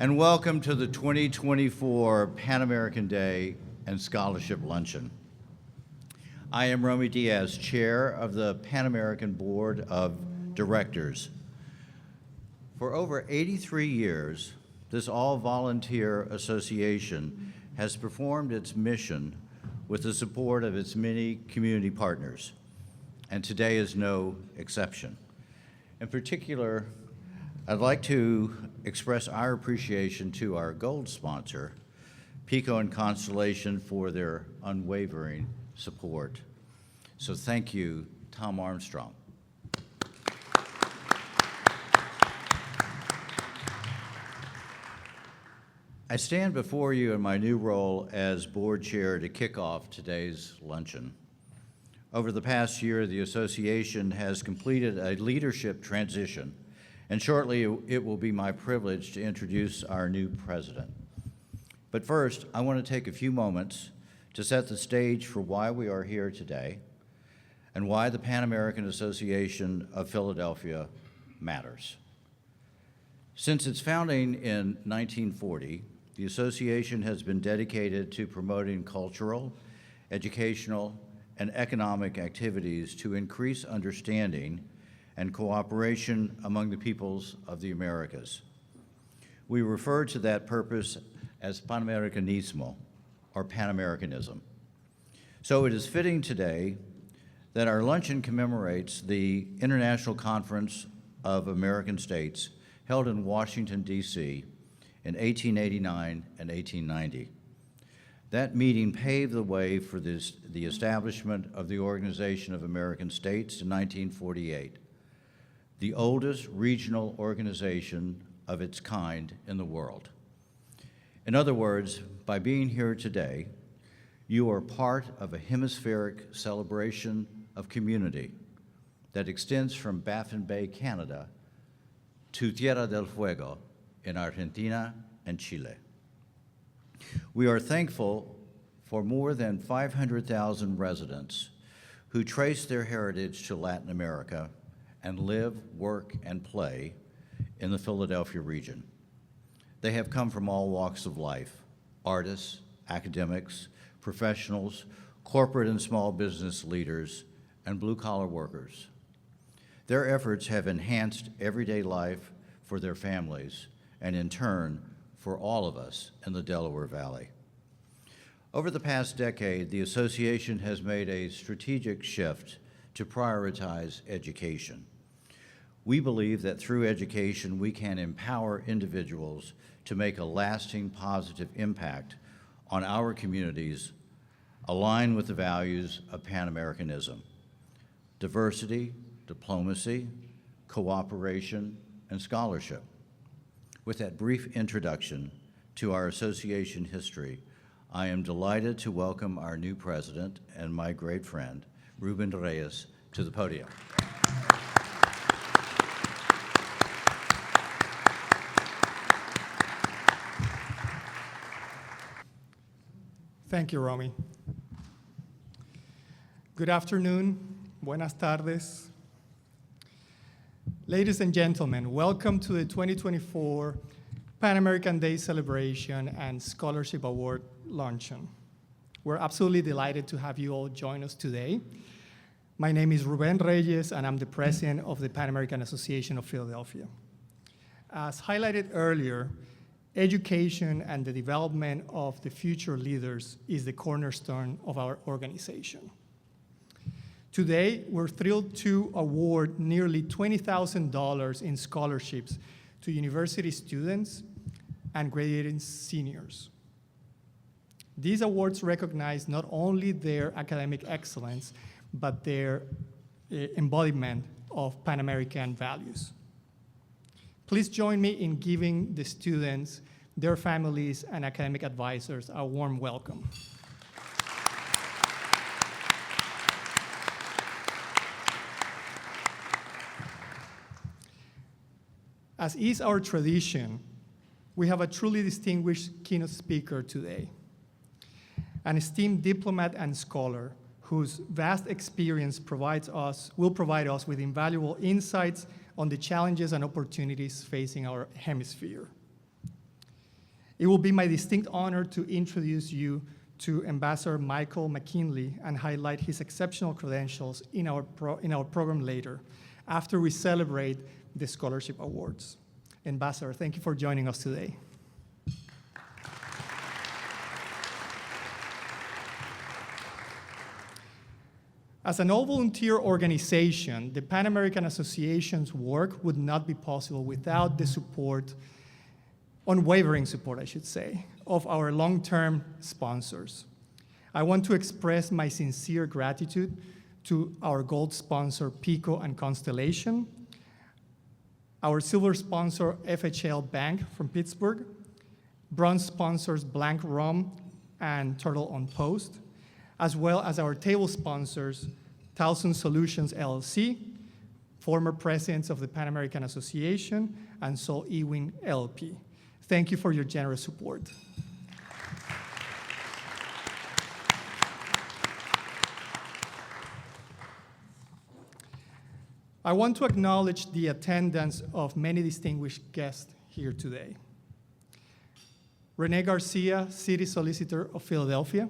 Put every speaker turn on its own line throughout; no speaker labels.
and welcome to the 2024 Pan American Day and Scholarship Luncheon. I am Romy Diaz, Chair of the Pan American Board of Directors. For over 83 years, this all-volunteer association has performed its mission with the support of its many community partners, and today is no exception. In particular, I'd like to express our appreciation to our gold sponsor, Pico and Constellation, for their unwavering support. So thank you, Tom Armstrong. I stand before you in my new role as board chair to kick off today's luncheon. Over the past year, the association has completed a leadership transition, and shortly it will be my privilege to introduce our new president. But first, I want to take a few moments to set the stage for why we are here today and why the Pan American Association of Philadelphia matters. Since its founding in 1940, the association has been dedicated to promoting cultural, educational, and economic activities to increase understanding and cooperation among the peoples of the Americas. We refer to that purpose as Panamericanismo, or Pan-Americanism. So it is fitting today that our luncheon commemorates the International Conference of American States held in Washington, D.C. in 1889 and 1890. That meeting paved the way for the establishment of the Organization of American States in 1948, the oldest regional organization of its kind in the world. In other words, by being here today, you are part of a hemispheric celebration of community that extends from Baffin Bay, Canada, to Tierra del Fuego in Argentina and Chile. We are thankful for more than 500,000 residents who trace their heritage to Latin America and live, work, and play in the Philadelphia region. They have come from all walks of life: artists, academics, professionals, corporate and small business leaders, and blue-collar workers. Their efforts have enhanced everyday life for their families and, in turn, for all of us in the Delaware Valley. Over the past decade, the association has made a strategic shift to prioritize education. We believe that through education, we can empower individuals to make a lasting positive impact on our communities, aligned with the values of Pan-Americanism: diversity, diplomacy, cooperation, and scholarship. With that brief introduction to our association history, I am delighted to welcome our new president and my great friend, Ruben Reyes, to the podium.
Thank you, Romy. Good afternoon, buenas tardes. Ladies and gentlemen, welcome to the 2024 Pan American Day Celebration and Scholarship Award Luncheon. We're absolutely delighted to have you all join us today. My name is Ruben Reyes, and I'm the president of the Pan American Association of Philadelphia. As highlighted earlier, education and the development of the future leaders is the cornerstone of our organization. Today, we're thrilled to award nearly $20,000 in scholarships to university students and graduating seniors. These awards recognize not only their academic excellence, but their embodiment of Pan-American values. Please join me in giving the students, their families, and academic advisors a warm welcome. As is our tradition, we have a truly distinguished keynote speaker today, an esteemed diplomat and scholar whose vast experience will provide us with invaluable insights on the challenges and opportunities facing our hemisphere. It will be my distinct honor to introduce you to Ambassador Michael McKinley and highlight his exceptional credentials in our program later, after we celebrate the scholarship awards. Ambassador, thank you for joining us today. As an all-volunteer organization, the Pan American Association's work would not be possible without the support, unwavering support, I should say, of our long-term sponsors. I want to express my sincere gratitude to our gold sponsor, Pico and Constellation, our silver sponsor, FHL Bank from Pittsburgh, bronze sponsors, Blank Rum and Turtle on Post, as well as our table sponsors, Towson Solutions LLC, former presidents of the Pan American Association, and Sol Ewing LP. Thank you for your generous support. I want to acknowledge the attendance of many distinguished guests here today. Rene Garcia, City Solicitor of Philadelphia.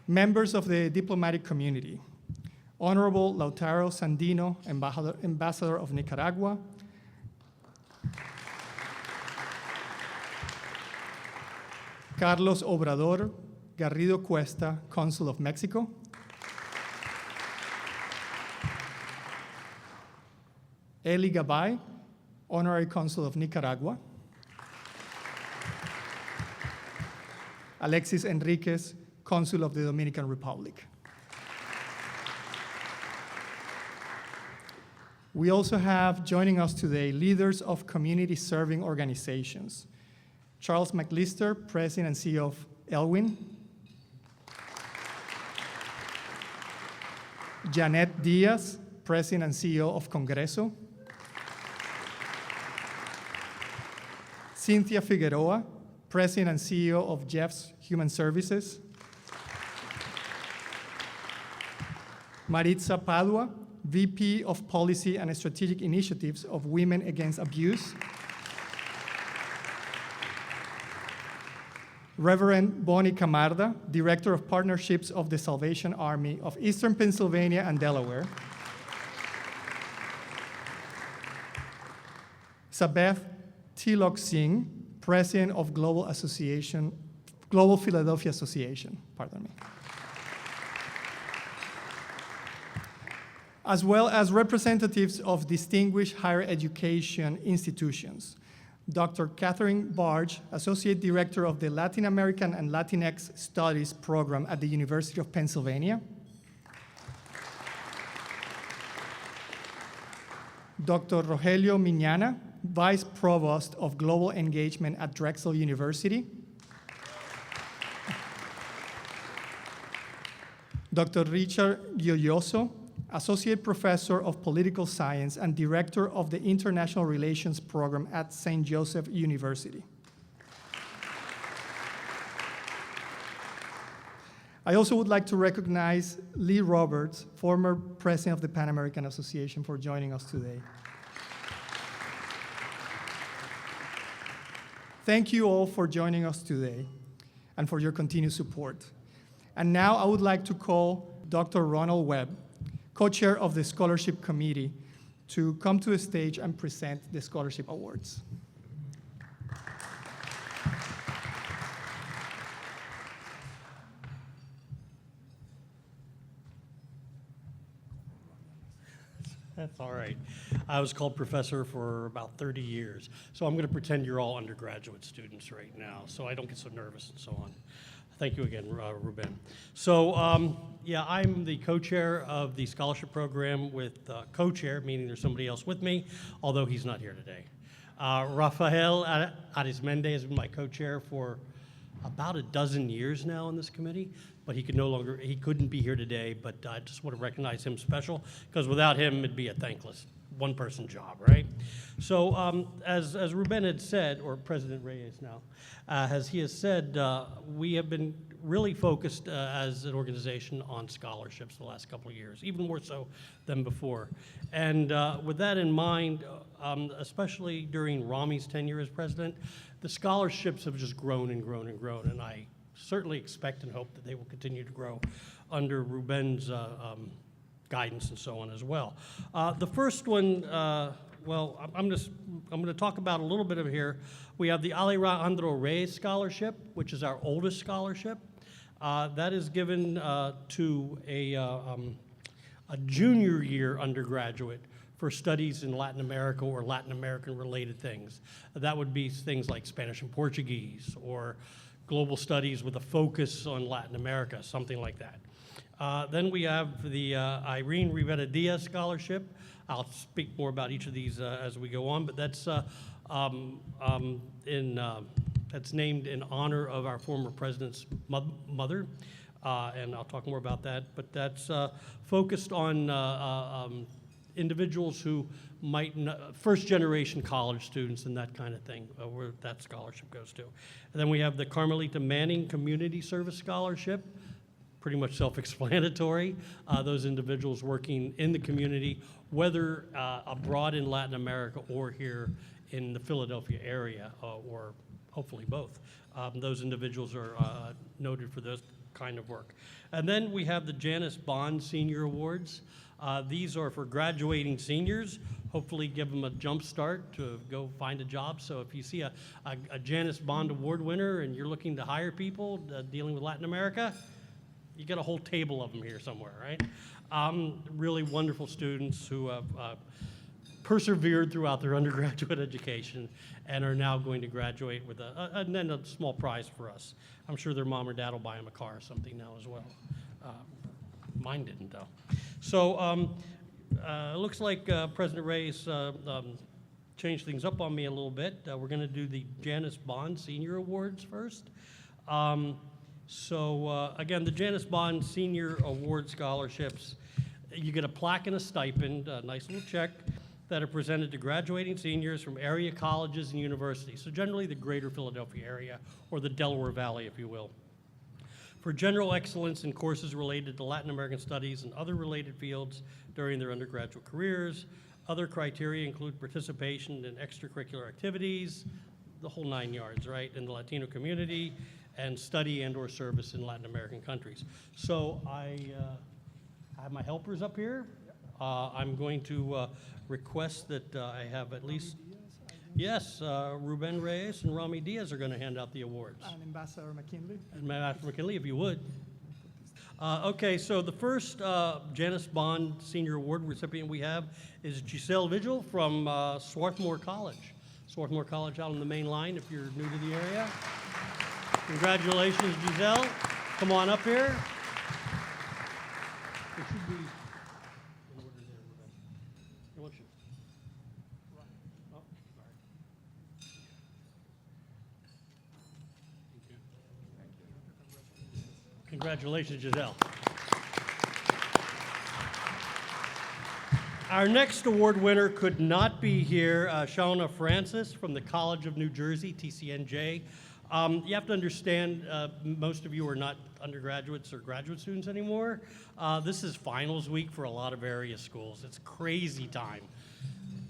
Members of the diplomatic community, Honorable Lautaro Sandino, Ambassador of Nicaragua, Carlos Obrador Garrido Cuesta, Consul of Mexico, Eli Gabay, Honorary Consul of Nicaragua, Alexis Enriquez, Consul of the Dominican Republic. We also have joining us today leaders of community serving organizations. Charles McLister, President and CEO of Elwin. Janet Diaz, President and CEO of Congreso. Cynthia Figueroa, President and CEO of Jeff's Human Services. Maritza Padua, VP of Policy and Strategic Initiatives of Women Against Abuse. Reverend Bonnie Camarda, Director of Partnerships of the Salvation Army of Eastern Pennsylvania and Delaware. Sabeth Tilok Singh, President of Global Philadelphia Association, pardon me. As well as representatives of distinguished higher education institutions. Dr. Catherine Barge, Associate Director of the Latin American and Latinx Studies Program at the University of Pennsylvania. Dr. Rogelio Miñana, Vice Provost of Global Engagement at Drexel University. Dr. Richard Gioioso, Associate Professor of Political Science and Director of the International Relations Program at St. Joseph University. I also would like to recognize Lee Roberts, former President of the Pan American Association, for joining us today. Thank you all for joining us today and for your continued support. And now I would like to call Dr. Ronald Webb, co-chair of the Scholarship Committee, to come to the stage and present the Scholarship Awards.
That's all right. I was called professor for about 30 years, so I'm going to pretend you're all undergraduate students right now, so I don't get so nervous and so on. Thank you again, Ruben. So, yeah, I'm the co-chair of the scholarship program with co-chair, meaning there's somebody else with me, although he's not here today. Rafael Arizmendi has been my co-chair for about a dozen years now in this committee, but he couldn't be here today, but I just want to recognize him special, because without him, it'd be a thankless one-person job, right? So as Ruben had said, or President Reyes now, as he has said, we have been really focused as an organization on scholarships the last couple of years, even more so than before. And with that in mind, especially during Rami's tenure as president, the scholarships have just grown and grown and grown, and I certainly expect and hope that they will continue to grow under Ruben's guidance and so on as well. The first one, well, I'm going to talk about a little bit of here. We have the Alejandro Reyes Scholarship, which is our oldest scholarship. That is given to a junior year undergraduate for studies in Latin America or Latin American related things. That would be things like Spanish and Portuguese or global studies with a focus on Latin America, something like that. Then we have the Irene Rivera Diaz Scholarship. I'll speak more about each of these as we go on, but that's that's named in honor of our former president's mother, and I'll talk more about that. But that's focused on individuals who might first-generation college students and that kind of thing, where that scholarship goes to. And then we have the Carmelita Manning Community Service Scholarship, pretty much self-explanatory. Those individuals working in the community, whether abroad in Latin America or here in the Philadelphia area, or hopefully both. Those individuals are noted for this kind of work. And then we have the Janice Bond Senior Awards. These are for graduating seniors, hopefully give them a jump start to go find a job. So if you see a Janice Bond Award winner and you're looking to hire people dealing with Latin America, you get a whole table of them here somewhere, right? Really wonderful students who have persevered throughout their undergraduate education and are now going to graduate with and then a small prize for us. I'm sure their mom or dad will buy them a car or something now as well. Mine didn't, though. So it looks like President Reyes changed things up on me a little bit. We're going to do the Janice Bond Senior Awards first. Again, the Janice Bond Senior Award Scholarships, you get a plaque and a stipend, a nice little check, that are presented to graduating seniors from area colleges and universities, so generally the greater Philadelphia area, or the Delaware Valley, if you will, for general excellence in courses related to Latin American studies and other related fields during their undergraduate careers. Other criteria include participation in extracurricular activities, the whole 9 yards, right, in the Latino community, and study and or service in Latin American countries. So I have my helpers up here. I'm going to request that I have at least, yes, Ruben Reyes and Rami Diaz are going to hand out the awards.
And Ambassador McKinley.
And Ambassador McKinley, if you would. Okay, so the first Janice Bond Senior Award recipient we have is Giselle Vigil from Swarthmore College. Swarthmore College out on the main line if you're new to the area. Congratulations, Giselle. Come on up here. It should be in order there, Ruben. Here, what's yours? Oh, sorry. Thank you. Congratulations, Giselle. Our next award winner could not be here, Shauna Francis from the College of New Jersey, TCNJ. You have to understand, most of you are not undergraduates or graduate students anymore. This is finals week for a lot of area schools. It's crazy time.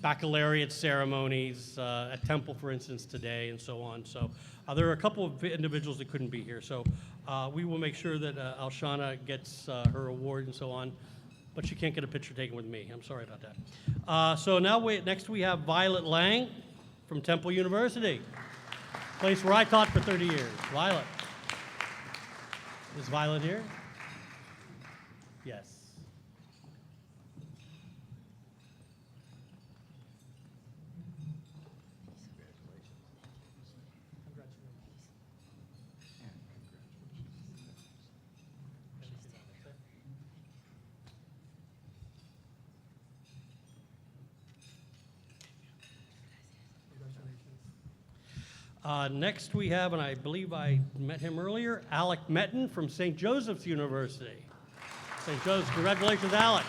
Baccalaureate ceremonies at Temple, for instance, today, and so on. So there are a couple of individuals that couldn't be here. So we will make sure that Alshana gets her award and so on. But she can't get a picture taken with me. I'm sorry about that. So now next we have Violet Lang from Temple University. Place where I taught for 30 years. Violet. Is Violet here? Yes. Next we have, and I believe I met him earlier, Alec Metten from St. Joseph's University. St. Joseph's, congratulations, Alec.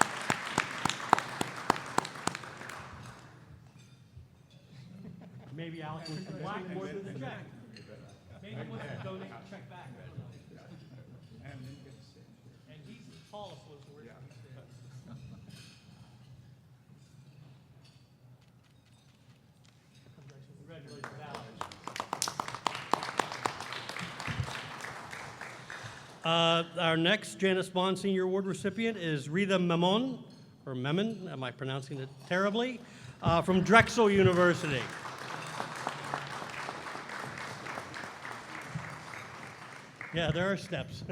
Maybe Alex wants to black more than the check. Maybe he wants to donate the check back. I don't know. And he's the tallest one, so where's he stand? Congratulations, Alex. Our next Janice Bond Senior Award recipient is Rita Memon, or Memon, am I pronouncing it terribly, from Drexel University. Yeah, there are steps.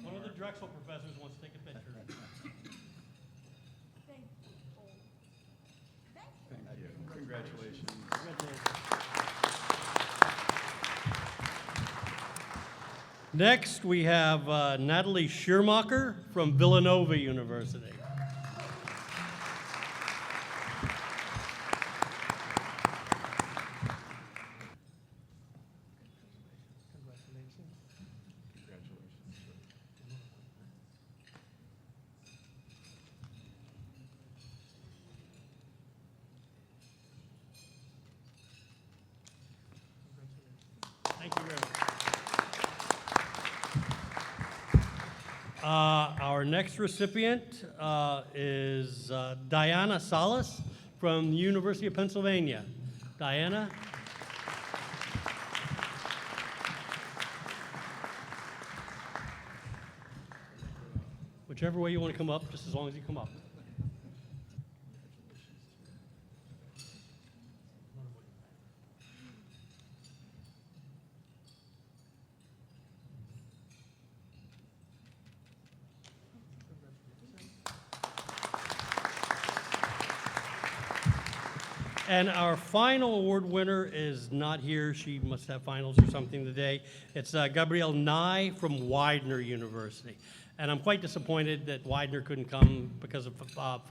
One of the Drexel professors wants to take a picture.
Thank you. Congratulations.
Next, we have Natalie Schirmacher from Villanova University. Thank you very much. Our next recipient is Diana Salas from the University of Pennsylvania. Diana? Whichever way you want to come up, just as long as you come up. And our final award winner is not here. She must have finals or something today. It's Gabrielle Nye from Widener University. And I'm quite disappointed that Widener couldn't come because of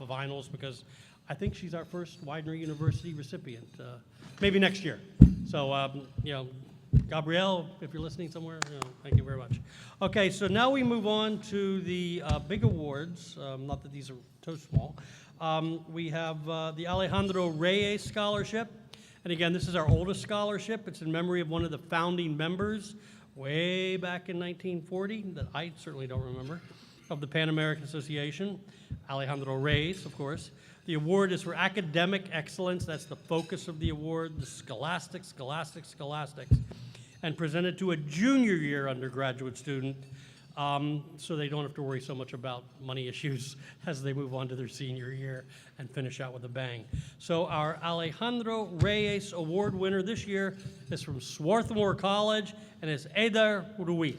finals, because I think she's our first Widener University recipient, maybe next year. So, you know, Gabrielle, if you're listening somewhere, you know, thank you very much. Okay, so now we move on to the big awards, not that these are so small. We have the Alejandro Reyes Scholarship. And again, this is our oldest scholarship. It's in memory of one of the founding members way back in 1940, that I certainly don't remember, of the Pan American Association, Alejandro Reyes, of course. The award is for academic excellence. That's the focus of the award, the scholastics, and presented to a junior year undergraduate student, so they don't have to worry so much about money issues as they move on to their senior year and finish out with a bang. So our Alejandro Reyes Award winner this year is from Swarthmore College, and is Eder Ruiz.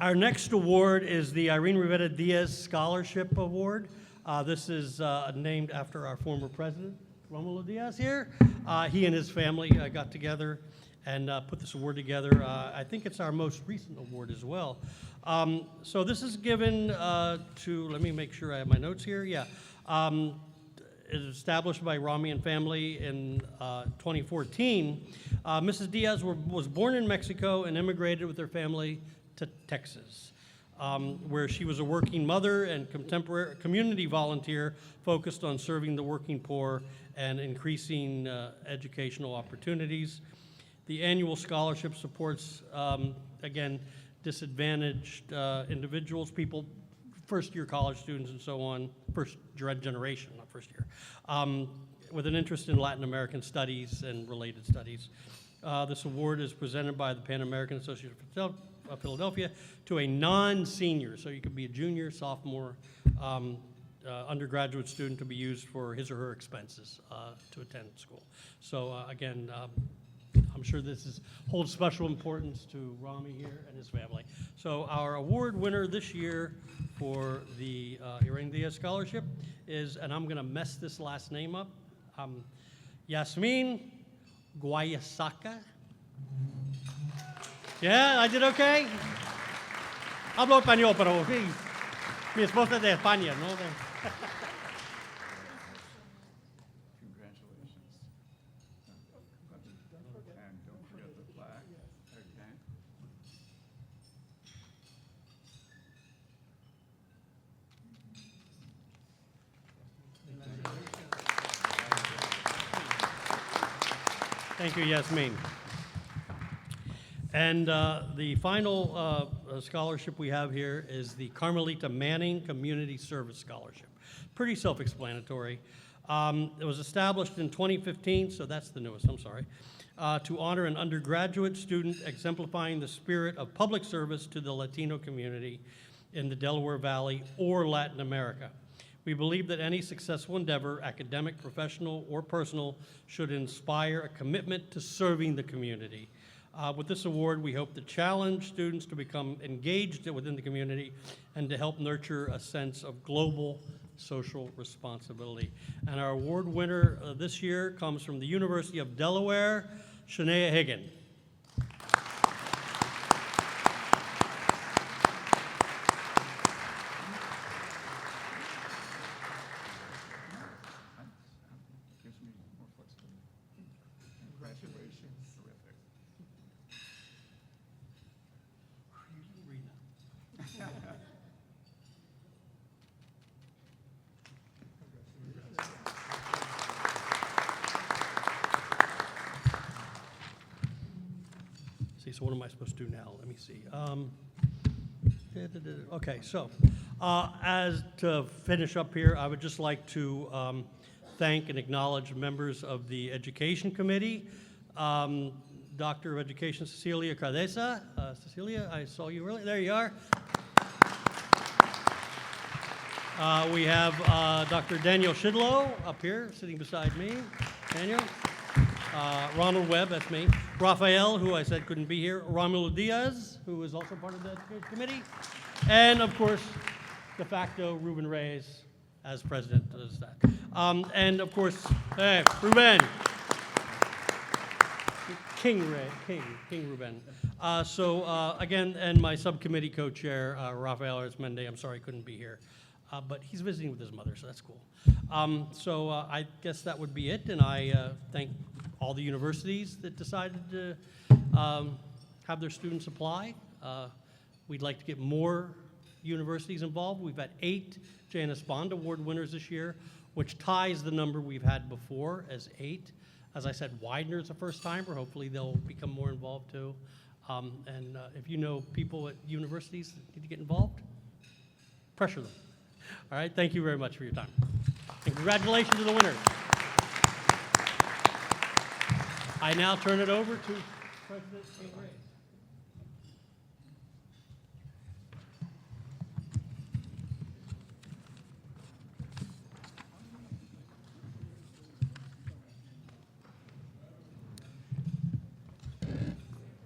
Our next award is the Irene Rivera Diaz Scholarship Award. This is named after our former president, Romulo Diaz here. He and his family got together and put this award together. I think it's our most recent award as well. So this is given to, let me make sure I have my notes here. Yeah. It was established by Rami family in 2014. Mrs. Diaz was born in Mexico and immigrated with her family to Texas, where she was a working mother and contemporary community volunteer focused on serving the working poor and increasing educational opportunities. The annual scholarship supports, again, disadvantaged individuals, people, first-year college students and so on, first generation, not first year, with an interest in Latin American studies and related studies. This award is presented by the Pan American Association of Philadelphia to a non-senior, so you could be a junior, sophomore, undergraduate student to be used for his or her expenses to attend school. So again, I'm sure this holds special importance to Rami here and his family. So our award winner this year for the Irene Diaz Scholarship is, and I'm going to mess this last name up, Yasmin Guayasaka. Yeah, I did okay? Hablo español, pero sí. Mi esposa es de España, ¿no?
Congratulations. And don't forget the plaque. Okay.
Thank you, Yasmin. And the final scholarship we have here is the Carmelita Manning Community Service Scholarship. Pretty self-explanatory. It was established in 2015, so that's the newest, I'm sorry, to honor an undergraduate student exemplifying the spirit of public service to the Latino community in the Delaware Valley or Latin America. We believe that any successful endeavor, academic, professional, or personal, should inspire a commitment to serving the community. With this award, we hope to challenge students to become engaged within the community and to help nurture a sense of global social responsibility. And our award winner this year comes from the University of Delaware, Shania Higgin.
Gives me more flexibility. Congratulations. Terrific.
See, so what am I supposed to do now? Let me see. Okay, so as to finish up here, I would just like to thank and acknowledge members of the Education Committee, Doctor of Education Cecilia Cardesa. Cecilia, I saw you earlier. There you are. We have Dr. Daniel Shidlow up here, sitting beside me. Daniel. Ronald Webb, that's me. Raphael, who I said couldn't be here. Romulo Diaz, who is also part of the Education Committee. And, of course, de facto, Ruben Reyes, as president does that. And, of course, hey, Ruben. King Ruben. Again, and my subcommittee co-chair, Rafael Arizmendi, I'm sorry couldn't be here. But he's visiting with his mother, so that's cool. I guess that would be it, and I thank all the universities that decided to have their students apply. We'd like to get more universities involved. We've had 8 Janus Bond Award winners this year, which ties the number we've had before as 8. As I said, Widener's a first timer. Hopefully they'll become more involved too. If you know people at universities that need to get involved, pressure them. All right, thank you very much for your time. And congratulations to the winners. I now turn it over to President Ray.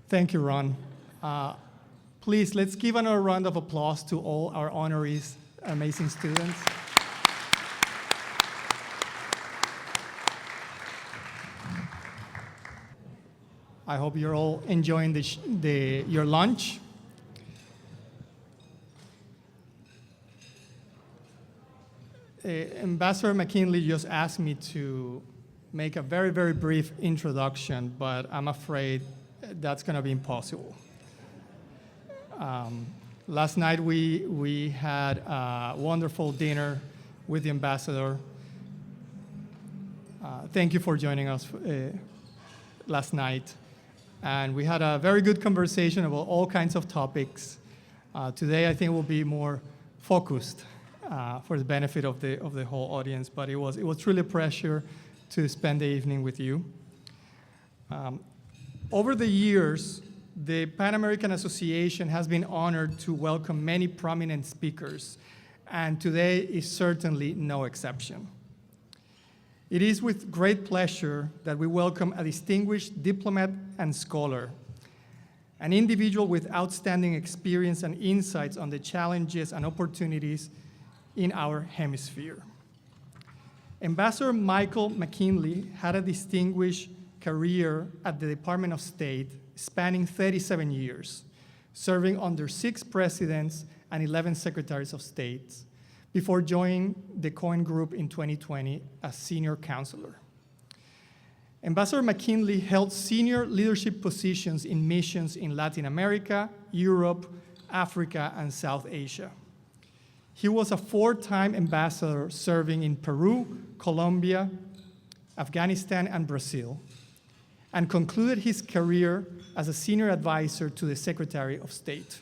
Thank you, Ron. Please, let's give another round of applause to all our honorees, amazing students. I hope you're all enjoying your lunch. Ambassador McKinley just asked me to make a very, very brief introduction, but I'm afraid that's going to be impossible. Last night we had a wonderful dinner with the ambassador. Thank you for joining us last night. And we had a very good conversation about all kinds of topics. Today I think will be more focused for the benefit of the whole audience, but it was truly a pleasure to spend the evening with you. Over the years, the Pan American Association has been honored to welcome many prominent speakers and today is certainly no exception. It is with great pleasure that we welcome a distinguished diplomat and scholar, an individual with outstanding experience and insights on the challenges and opportunities in our hemisphere. Ambassador Michael McKinley had a distinguished career at the Department of State spanning 37 years, serving under 6 presidents and 11 secretaries of state, before joining the Cohen Group in 2020 as senior counselor. Ambassador McKinley held senior leadership positions in missions in Latin America, Europe, Africa, and South Asia. He was a 4-time ambassador serving in Peru, Colombia, Afghanistan, and Brazil, and concluded his career as a senior advisor to the Secretary of State.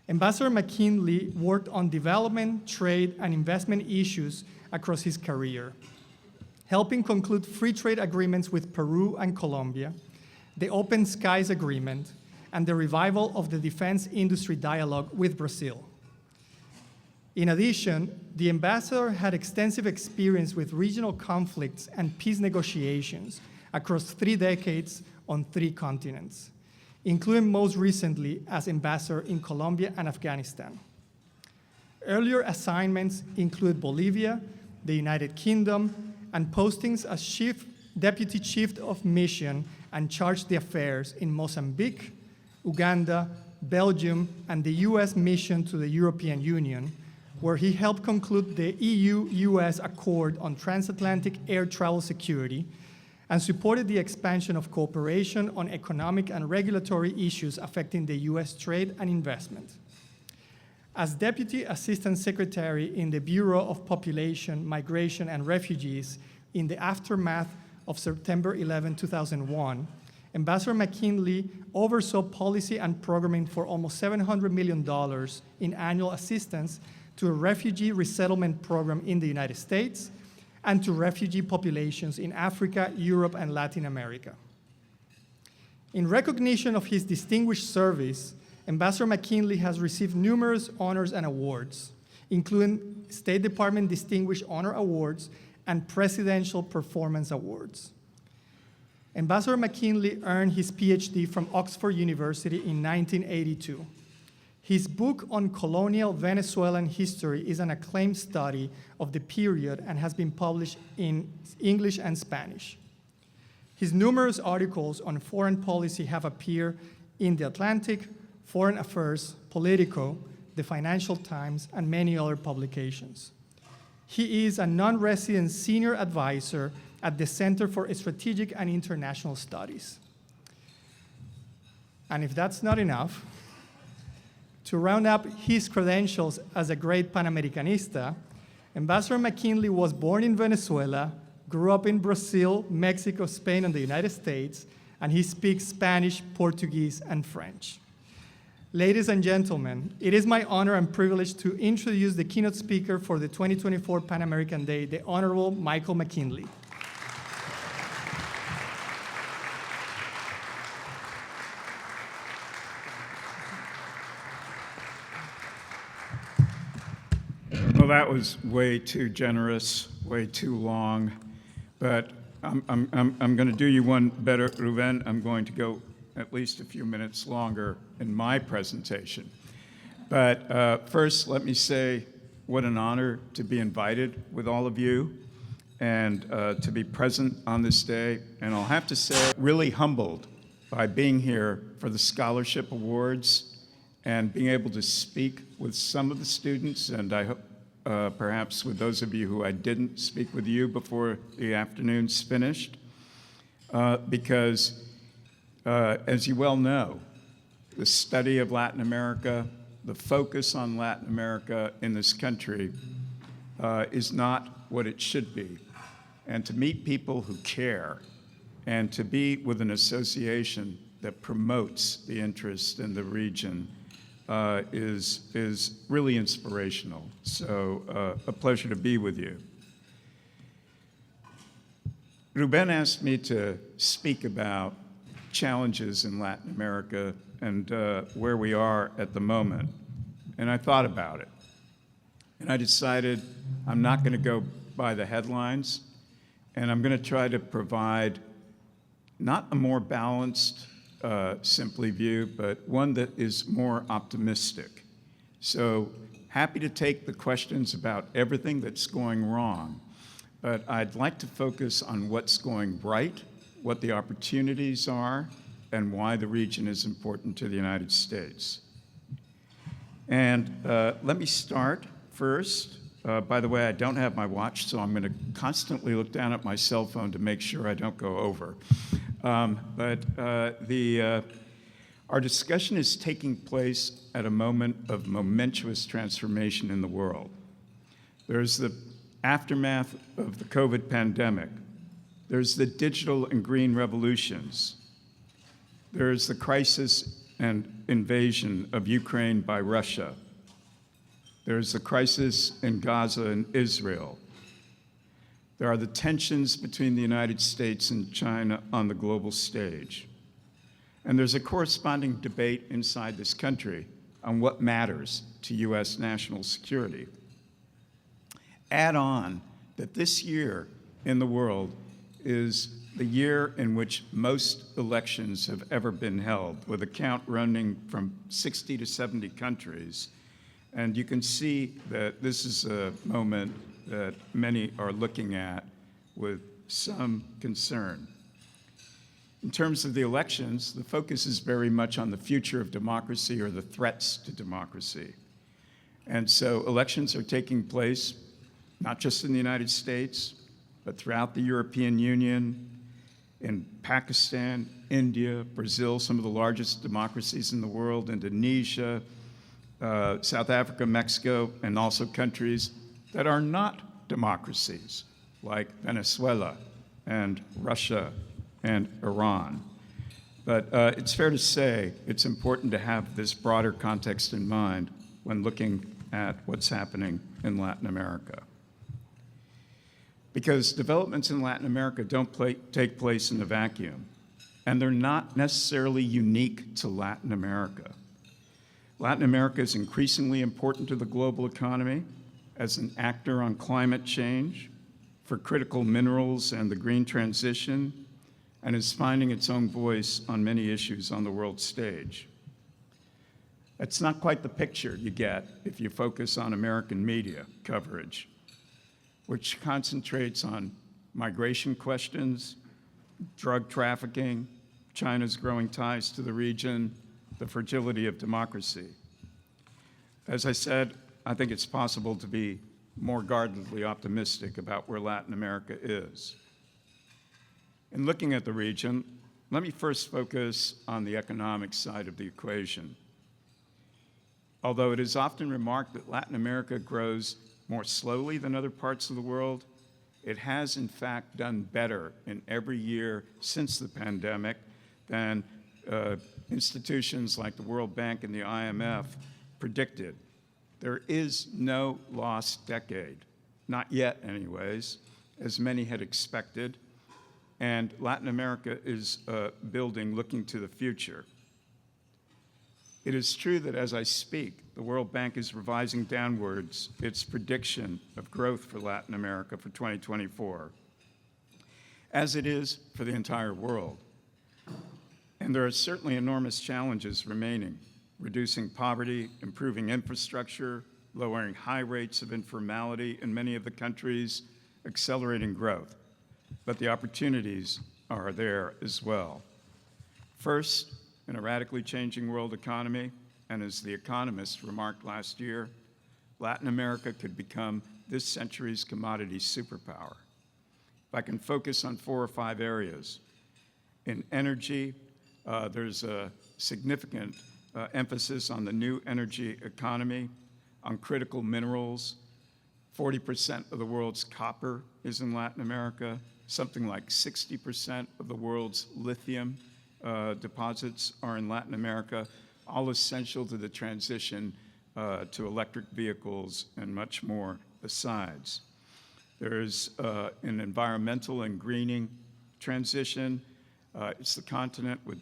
Ambassador McKinley worked on development, trade, and investment issues across his career, helping conclude free trade agreements with Peru and Colombia, the Open Skies Agreement, and the revival of the defense industry dialogue with Brazil. In addition, the ambassador had extensive experience with regional conflicts and peace negotiations across 3 decades on 3 continents, including most recently as ambassador in Colombia and Afghanistan. Earlier assignments include Bolivia, the United Kingdom, and postings as Deputy Chief of Mission and Charge d'Affaires in Mozambique, Uganda, Belgium, and the US mission to the European Union, where he helped conclude the EU-US Accord on Transatlantic Air Travel Security and supported the expansion of cooperation on economic and regulatory issues affecting the US trade and investment. As Deputy Assistant Secretary in the Bureau of Population, Migration, and Refugees in the aftermath of September 11, 2001, Ambassador McKinley oversaw policy and programming for almost $700 million in annual assistance to a refugee resettlement program in the United States and to refugee populations in Africa, Europe, and Latin America. In recognition of his distinguished service, Ambassador McKinley has received numerous honors and awards, including State Department Distinguished Honor Awards and Presidential Performance Awards. Ambassador McKinley earned his PhD from Oxford University in 1982. His book on colonial Venezuelan history is an acclaimed study of the period and has been published in English and Spanish. His numerous articles on foreign policy have appeared in The Atlantic, Foreign Affairs, Politico, The Financial Times, and many other publications. He is a non-resident senior advisor at the Center for Strategic and International Studies. And if that's not enough, to round up his credentials as a great Panamericanista, Ambassador McKinley was born in Venezuela, grew up in Brazil, Mexico, Spain, and the United States, and he speaks Spanish, Portuguese, and French. Ladies and gentlemen, it is my honor and privilege to introduce the keynote speaker for the 2024 Pan American Day, the Honorable Michael McKinley.
Well, that was way too generous, way too long, but I'm going to do you one better, Ruben. I'm going to go at least a few minutes longer in my presentation. But first, let me say what an honor to be invited with all of you and to be present on this day. And I'll have to say, really humbled by being here for the Scholarship Awards and being able to speak with some of the students, and I hope perhaps with those of you who I didn't speak with you before the afternoon's finished, because as you well know, the study of Latin America, the focus on Latin America in this country is not what it should be. And to meet people who care and to be with an association that promotes the interest in the region is really inspirational. So a pleasure to be with you. Ruben asked me to speak about challenges in Latin America and where we are at the moment. And I thought about it. And I decided I'm not going to go by the headlines, and I'm going to try to provide not a more balanced, simply view, but one that is more optimistic. So happy to take the questions about everything that's going wrong, but I'd like to focus on what's going right, what the opportunities are, and why the region is important to the United States. And let me start first. By the way, I don't have my watch, so I'm going to constantly look down at my cell phone to make sure I don't go over. Our discussion is taking place at a moment of momentous transformation in the world. There's the aftermath of the COVID pandemic. There's the digital and green revolutions. There's the crisis and invasion of Ukraine by Russia. There's the crisis in Gaza and Israel. There are the tensions between the United States and China on the global stage. And there's a corresponding debate inside this country on what matters to U.S. national security. Add on that this year in the world is the year in which most elections have ever been held, with a count running from 60 to 70 countries. And you can see that this is a moment that many are looking at with some concern. In terms of the elections, the focus is very much on the future of democracy or the threats to democracy. And so elections are taking place not just in the United States, but throughout the European Union, in Pakistan, India, Brazil, some of the largest democracies in the world, Indonesia, South Africa, Mexico, and also countries that are not democracies, like Venezuela and Russia and Iran. But it's fair to say it's important to have this broader context in mind when looking at what's happening in Latin America. Because developments in Latin America don't take place in a vacuum, and they're not necessarily unique to Latin America. Latin America is increasingly important to the global economy as an actor on climate change, for critical minerals and the green transition, and is finding its own voice on many issues on the world stage. That's not quite the picture you get if you focus on American media coverage, which concentrates on migration questions, drug trafficking, China's growing ties to the region, the fragility of democracy. As I said, I think it's possible to be more guardedly optimistic about where Latin America is. In looking at the region, let me first focus on the economic side of the equation. Although it is often remarked that Latin America grows more slowly than other parts of the world, it has in fact done better in every year since the pandemic than institutions like the World Bank and the IMF predicted. There is no lost decade, not yet anyways, as many had expected, and Latin America is building, looking to the future. It is true that as I speak, the World Bank is revising downwards its prediction of growth for Latin America for 2024, as it is for the entire world. And there are certainly enormous challenges remaining: reducing poverty, improving infrastructure, lowering high rates of informality in many of the countries, accelerating growth. But the opportunities are there as well. First, in a radically changing world economy, and as The Economist remarked last year, Latin America could become this century's commodity superpower. If I can focus on 4 or 5 areas. In energy, there's a significant emphasis on the new energy economy, on critical minerals. 40% of the world's copper is in Latin America. Something like 60% of the world's lithium deposits are in Latin America, all essential to the transition to electric vehicles and much more besides. There's an environmental and greening transition. It's the continent with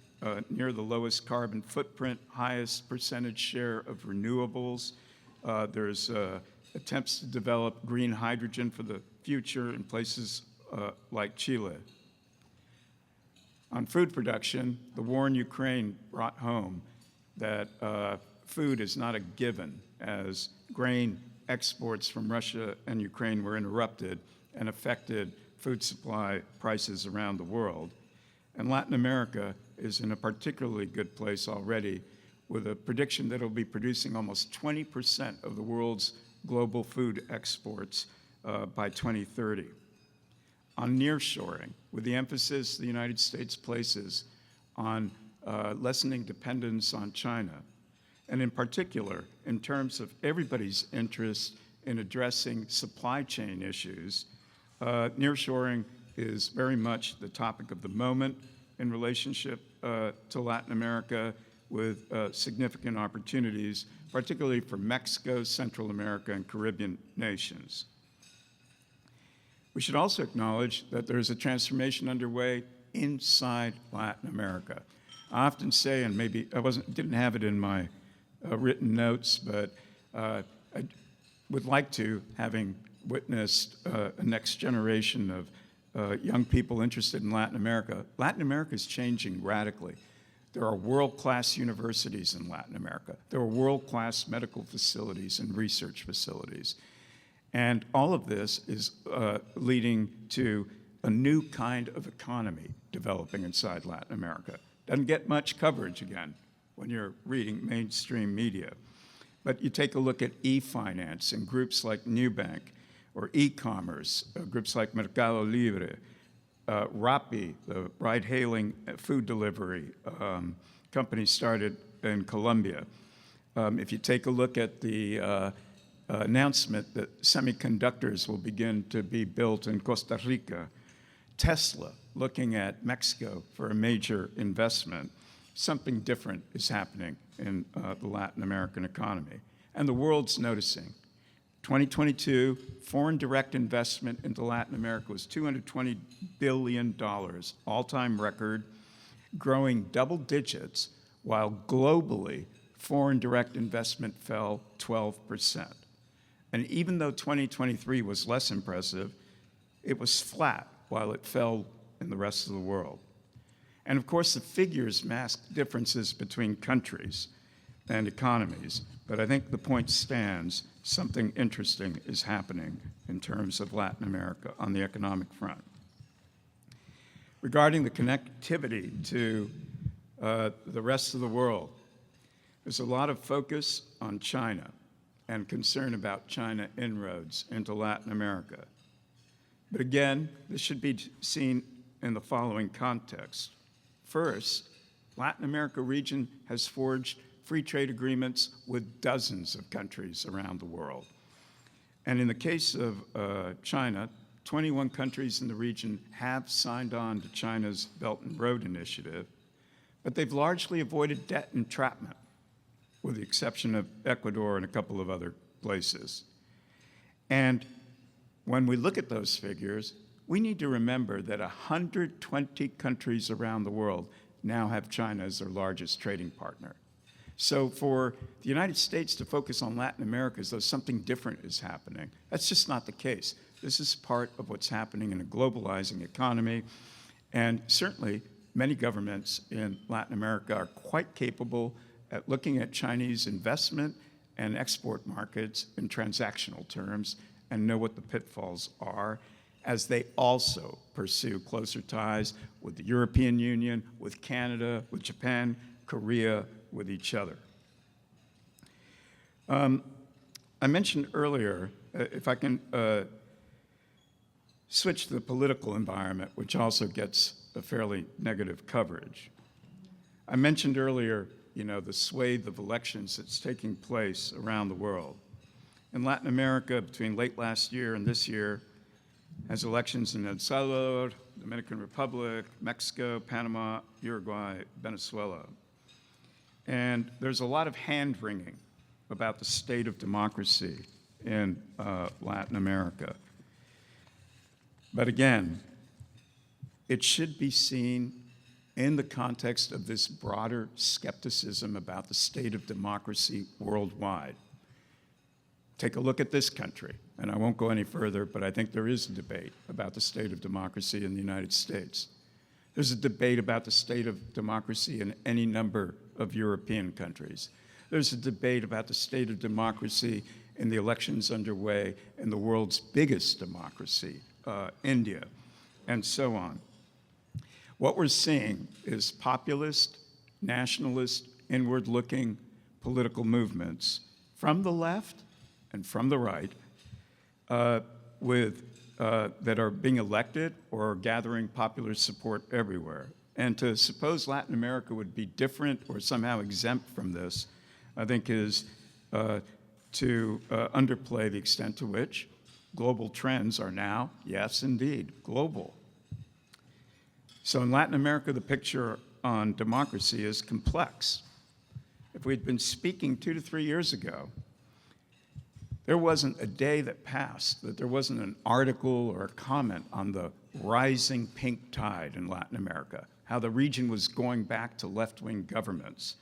near the lowest carbon footprint, highest percentage share of renewables. There's attempts to develop green hydrogen for the future in places like Chile. On food production, the war in Ukraine brought home that food is not a given, as grain exports from Russia and Ukraine were interrupted and affected food supply prices around the world. And Latin America is in a particularly good place already, with a prediction that it'll be producing almost 20% of the world's global food exports by 2030. On nearshoring, with the emphasis the United States places on lessening dependence on China, and in particular, in terms of everybody's interest in addressing supply chain issues, nearshoring is very much the topic of the moment in relationship to Latin America, with significant opportunities, particularly for Mexico, Central America, and Caribbean nations. We should also acknowledge that there is a transformation underway inside Latin America. I often say, and maybe I didn't have it in my written notes, but I would like to, having witnessed a next generation of young people interested in Latin America. Latin America is changing radically. There are world-class universities in Latin America. There are world-class medical facilities and research facilities. And all of this is leading to a new kind of economy developing inside Latin America. Doesn't get much coverage, again, when you're reading mainstream media. But you take a look at e-finance and groups like Nubank, or e-commerce, groups like Mercado Libre, Rappi, the ride-hailing food delivery company started in Colombia. If you take a look at the announcement that semiconductors will begin to be built in Costa Rica, Tesla looking at Mexico for a major investment, something different is happening in the Latin American economy. And the world's noticing. 2022, foreign direct investment into Latin America was $220 billion, all-time record, growing double digits, while globally, foreign direct investment fell 12%. And even though 2023 was less impressive, it was flat while it fell in the rest of the world. And of course, the figures mask differences between countries and economies, but I think the point stands. Something interesting is happening in terms of Latin America on the economic front. Regarding the connectivity to the rest of the world, there's a lot of focus on China and concern about China inroads into Latin America. But again, this should be seen in the following context. First, Latin America region has forged free trade agreements with dozens of countries around the world. And in the case of China, 21 countries in the region have signed on to China's Belt and Road Initiative, but they've largely avoided debt entrapment, with the exception of Ecuador and a couple of other places. And when we look at those figures, we need to remember that 120 countries around the world now have China as their largest trading partner. So for the United States to focus on Latin America as though something different is happening, that's just not the case. This is part of what's happening in a globalizing economy, and certainly many governments in Latin America are quite capable at looking at Chinese investment and export markets in transactional terms and know what the pitfalls are, as they also pursue closer ties with the European Union, with Canada, with Japan, Korea, with each other. I mentioned earlier, if I can switch to the political environment, which also gets a fairly negative coverage. I mentioned earlier, the swathe of elections that's taking place around the world. In Latin America, between late last year and this year, has elections in El Salvador, Dominican Republic, Mexico, Panama, Uruguay, Venezuela. And there's a lot of hand-wringing about the state of democracy in Latin America. But again, it should be seen in the context of this broader skepticism about the state of democracy worldwide. Take a look at this country, and I won't go any further, but I think there is a debate about the state of democracy in the United States. There's a debate about the state of democracy in any number of European countries. There's a debate about the state of democracy in the elections underway in the world's biggest democracy, India, and so on. What we're seeing is populist, nationalist, inward-looking political movements from the left and from the right that are being elected or are gathering popular support everywhere. And to suppose Latin America would be different or somehow exempt from this, I think is to underplay the extent to which global trends are now, yes, indeed, global. So in Latin America, the picture on democracy is complex. If we'd been speaking 2 to 3 years ago, there wasn't a day that passed that there wasn't an article or a comment on the rising pink tide in Latin America, how the region was going back to left-wing governments.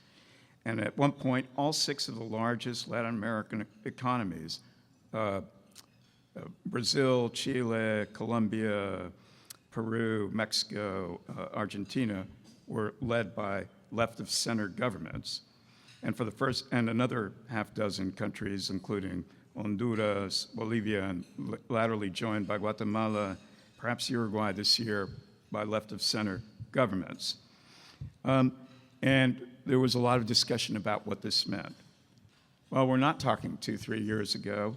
And at one point, all 6 of the largest Latin American economies, Brazil, Chile, Colombia, Peru, Mexico, Argentina, were led by left-of-center governments. And for the first, and another half dozen countries, including Honduras, Bolivia, and laterally joined by Guatemala, perhaps Uruguay this year, by left-of-center governments. And there was a lot of discussion about what this meant. Well, we're not talking 2-3 years ago.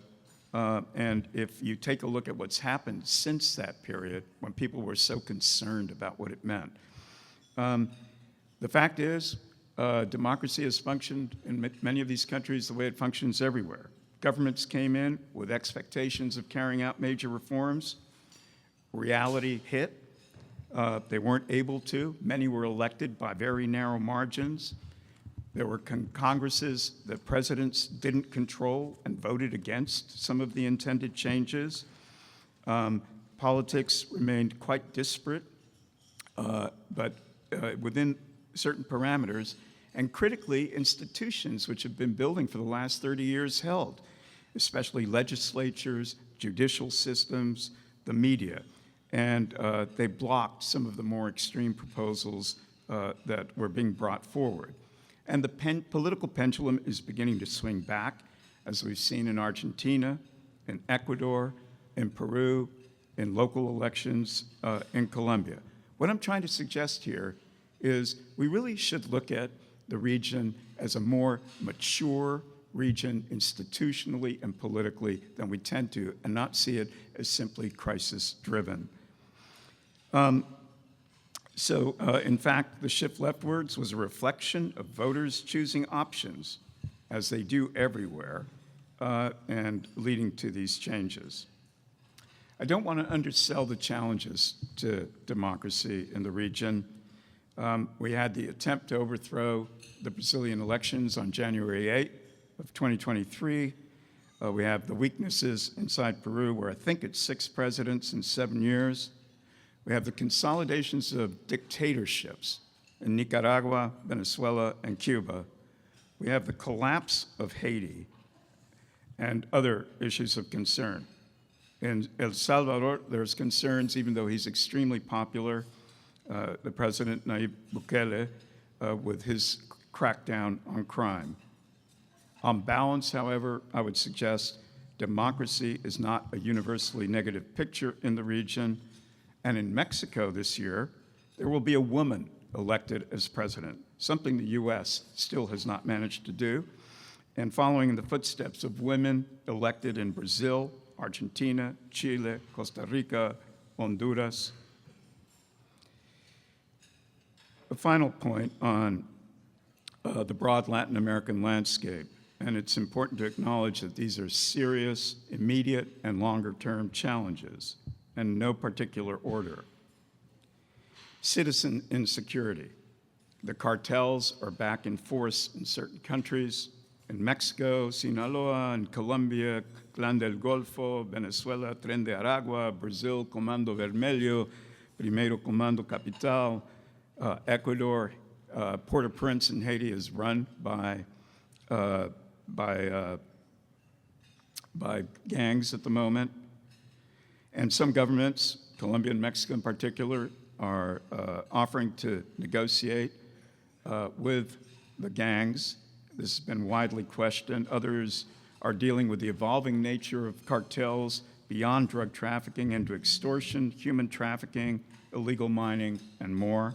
And if you take a look at what's happened since that period, when people were so concerned about what it meant, the fact is, democracy has functioned in many of these countries the way it functions everywhere. Governments came in with expectations of carrying out major reforms. Reality hit. They weren't able to. Many were elected by very narrow margins. There were congresses that presidents didn't control and voted against some of the intended changes. Politics remained quite disparate, but within certain parameters. And critically, institutions which have been building for the last 30 years held, especially legislatures, judicial systems, the media. And they blocked some of the more extreme proposals that were being brought forward. And the political pendulum is beginning to swing back, as we've seen in Argentina, in Ecuador, in Peru, in local elections in Colombia. What I'm trying to suggest here is we really should look at the region as a more mature region institutionally and politically than we tend to, and not see it as simply crisis-driven. In fact, the shift leftwards was a reflection of voters choosing options, as they do everywhere, and leading to these changes. I don't want to undersell the challenges to democracy in the region. We had the attempt to overthrow the Brazilian elections on January 8th of 2023. We have the weaknesses inside Peru, where I think it's 6 presidents in 7 years. We have the consolidations of dictatorships in Nicaragua, Venezuela, and Cuba. We have the collapse of Haiti and other issues of concern. In El Salvador, there's concerns, even though he's extremely popular, the president, Nayib Bukele, with his crackdown on crime. On balance, however, I would suggest democracy is not a universally negative picture in the region. And in Mexico this year, there will be a woman elected as president, something the US still has not managed to do. And following in the footsteps of women elected in Brazil, Argentina, Chile, Costa Rica, Honduras. A final point on the broad Latin American landscape, and it's important to acknowledge that these are serious, immediate, and longer-term challenges, in no particular order. Citizen insecurity. The cartels are back in force in certain countries. In Mexico, Sinaloa, and Colombia, Clan del Golfo, Venezuela, Tren de Aragua, Brazil, Comando Vermelho, Primero Comando Capital, Ecuador, Port-au-Prince in Haiti is run by by gangs at the moment. And some governments, Colombia and Mexico in particular, are offering to negotiate with the gangs. This has been widely questioned. Others are dealing with the evolving nature of cartels beyond drug trafficking into extortion, human trafficking, illegal mining, and more.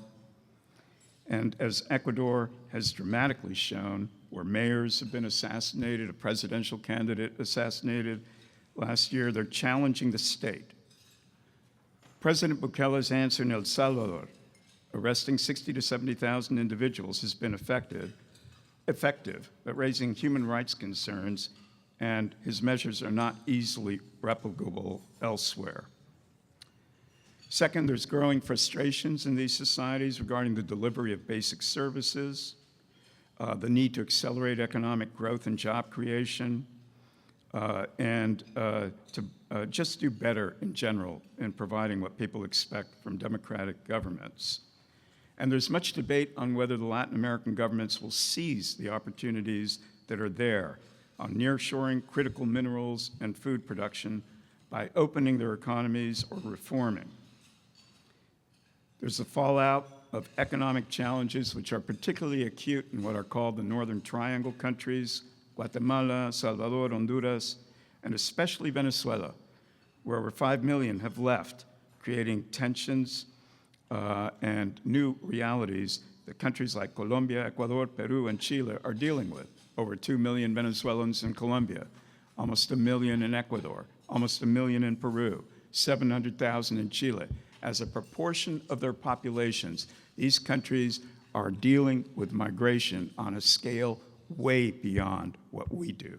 And as Ecuador has dramatically shown, where mayors have been assassinated, a presidential candidate assassinated last year, they're challenging the state. President Bukele's answer in El Salvador, arresting 60 to 70,000 individuals, has been effective at raising human rights concerns, and his measures are not easily replicable elsewhere. Second, there's growing frustrations in these societies regarding the delivery of basic services, the need to accelerate economic growth and job creation, and to just do better in general in providing what people expect from democratic governments. And there's much debate on whether the Latin American governments will seize the opportunities that are there on nearshoring critical minerals and food production by opening their economies or reforming. There's the fallout of economic challenges which are particularly acute in what are called the Northern Triangle countries, Guatemala, Salvador, Honduras, and especially Venezuela, where over 5 million have left, creating tensions and new realities that countries like Colombia, Ecuador, Peru, and Chile are dealing with. Over 2 million Venezuelans in Colombia, almost 1 million in Ecuador, almost 1 million in Peru, 700,000 in Chile. As a proportion of their populations, these countries are dealing with migration on a scale way beyond what we do.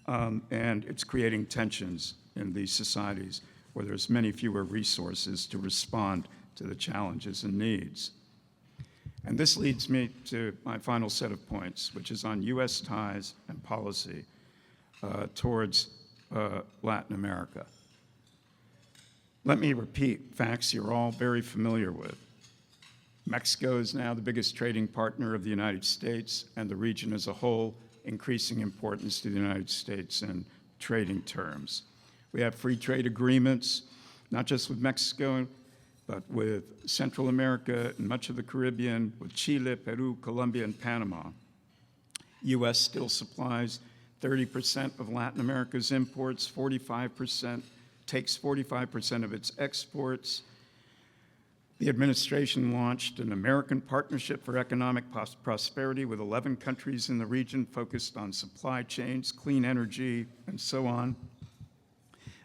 And it's creating tensions in these societies where there's many fewer resources to respond to the challenges and needs. And this leads me to my final set of points, which is on U.S. ties and policy towards Latin America. Let me repeat facts you're all very familiar with. Mexico is now the biggest trading partner of the United States and the region as a whole, increasing importance to the United States in trading terms. We have free trade agreements, not just with Mexico, but with Central America and much of the Caribbean, with Chile, Peru, Colombia, and Panama. U.S. still supplies 30% of Latin America's imports, 45%, takes 45% of its exports. The administration launched an American Partnership for Economic Prosperity with 11 countries in the region focused on supply chains, clean energy, and so on.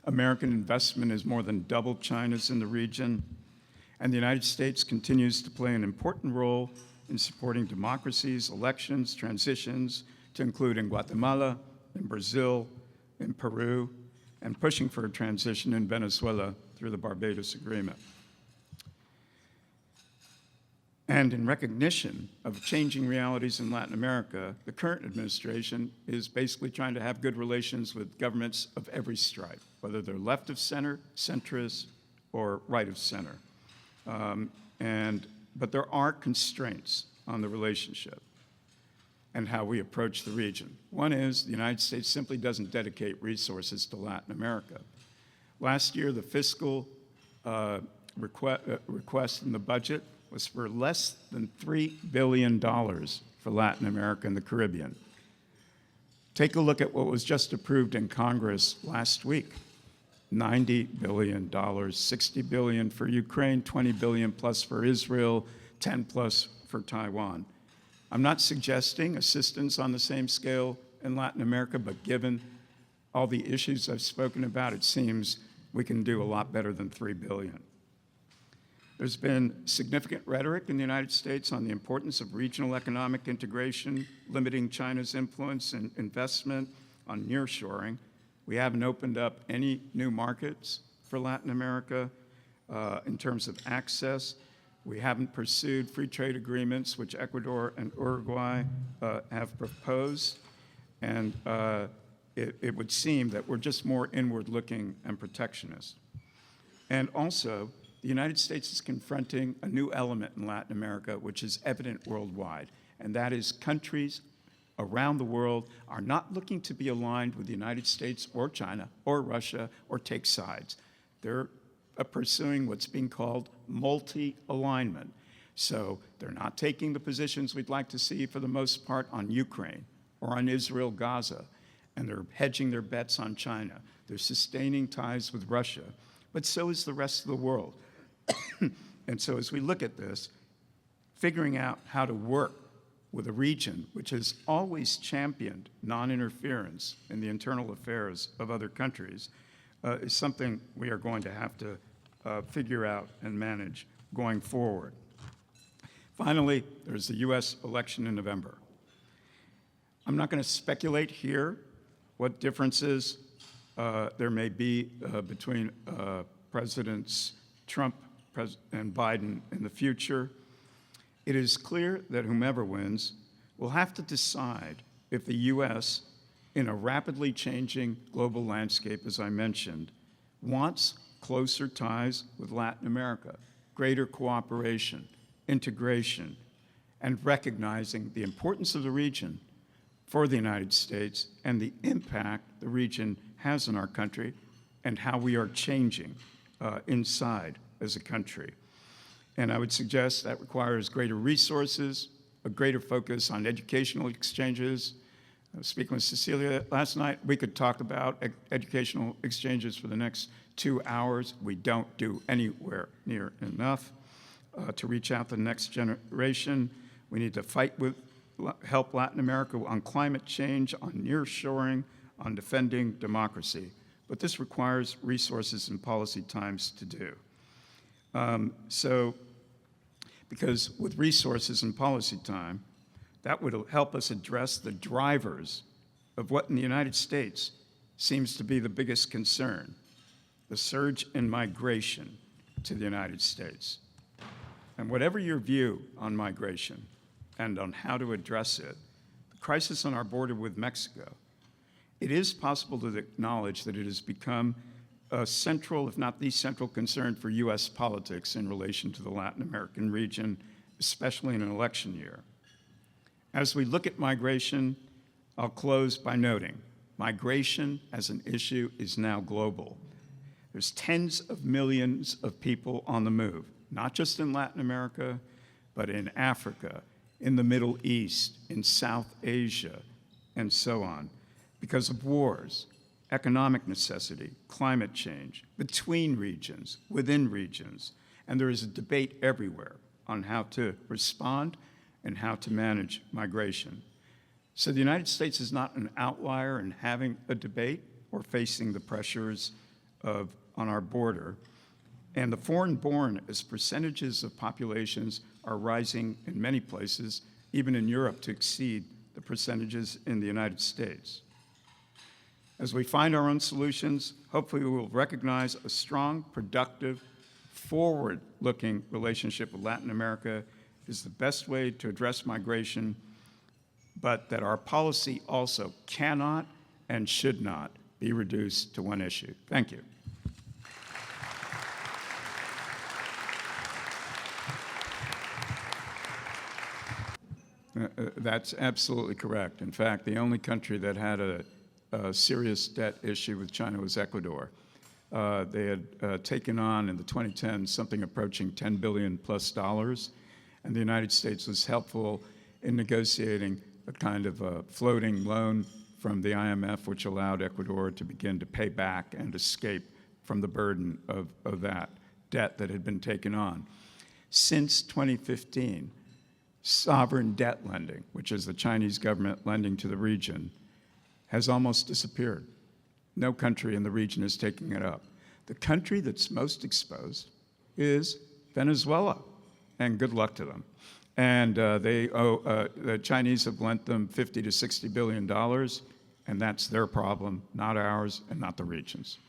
American investment has more than doubled China's in the region, and the United States continues to play an important role in supporting democracies, elections, transitions, to include in Guatemala, in Brazil, in Peru, and pushing for a transition in Venezuela through the Barbados Agreement. And in recognition of changing realities in Latin America, the current administration is basically trying to have good relations with governments of every stripe, whether they're left of center, centrist, or right of center. But there are constraints on the relationship and how we approach the region. One is the United States simply doesn't dedicate resources to Latin America. Last year, the fiscal request in the budget was for less than $3 billion for Latin America and the Caribbean. Take a look at what was just approved in Congress last week. $90 billion, $60 billion for Ukraine, $20 billion plus for Israel, 10 plus for Taiwan. I'm not suggesting assistance on the same scale in Latin America, but given all the issues I've spoken about, it seems we can do a lot better than $3 billion. There's been significant rhetoric in the United States on the importance of regional economic integration, limiting China's influence and investment, on nearshoring. We haven't opened up any new markets for Latin America in terms of access. We haven't pursued free trade agreements, which Ecuador and Uruguay have proposed. And it would seem that we're just more inward-looking and protectionist. And also, the United States is confronting a new element in Latin America, which is evident worldwide, and that is countries around the world are not looking to be aligned with the United States or China or Russia or take sides. They're pursuing what's being called multi-alignment. So they're not taking the positions we'd like to see for the most part on Ukraine or on Israel, Gaza, and they're hedging their bets on China. They're sustaining ties with Russia, but so is the rest of the world. And so as we look at this, figuring out how to work with a region which has always championed non-interference in the internal affairs of other countries is something we are going to have to figure out and manage going forward. Finally, there's the US election in November. I'm not going to speculate here what differences there may be between Presidents Trump and Biden in the future. It is clear that whomever wins will have to decide if the U.S., in a rapidly changing global landscape, as I mentioned, wants closer ties with Latin America, greater cooperation, integration, and recognizing the importance of the region for the United States and the impact the region has in our country and how we are changing inside as a country. And I would suggest that requires greater resources, a greater focus on educational exchanges. I was speaking with Cecilia last night. We could talk about educational exchanges for the next 2 hours. We don't do anywhere near enough to reach out to the next generation. We need to help Latin America on climate change, on nearshoring, on defending democracy. But this requires resources and policy times to do. Because with resources and policy time, that would help us address the drivers of what in the United States seems to be the biggest concern, the surge in migration to the United States. And whatever your view on migration and on how to address it, the crisis on our border with Mexico, it is possible to acknowledge that it has become a central, if not the central concern for U.S. politics in relation to the Latin American region, especially in an election year. As we look at migration, I'll close by noting, migration as an issue is now global. There's tens of millions of people on the move, not just in Latin America, but in Africa, in the Middle East, in South Asia, and so on, because of wars, economic necessity, climate change, between regions, within regions, and there is a debate everywhere on how to respond and how to manage migration. So the United States is not an outlier in having a debate or facing the pressures on our border. And the foreign-born, as percentages of populations are rising in many places, even in Europe, to exceed the percentages in the United States. As we find our own solutions, hopefully we will recognize a strong, productive, forward-looking relationship with Latin America is the best way to address migration, but that our policy also cannot and should not be reduced to one issue. Thank you. That's absolutely correct. In fact, the only country that had a serious debt issue with China was Ecuador. They had taken on in the 2010s something approaching $10 billion plus, and the United States was helpful in negotiating a kind of a floating loan from the IMF, which allowed Ecuador to begin to pay back and escape from the burden of that debt that had been taken on. Since 2015, sovereign debt lending, which is the Chinese government lending to the region, has almost disappeared. No country in the region is taking it up. The country that's most exposed is Venezuela, and good luck to them. And the Chinese have lent them $50 to $60 billion, and that's their problem, not ours, and not the region's.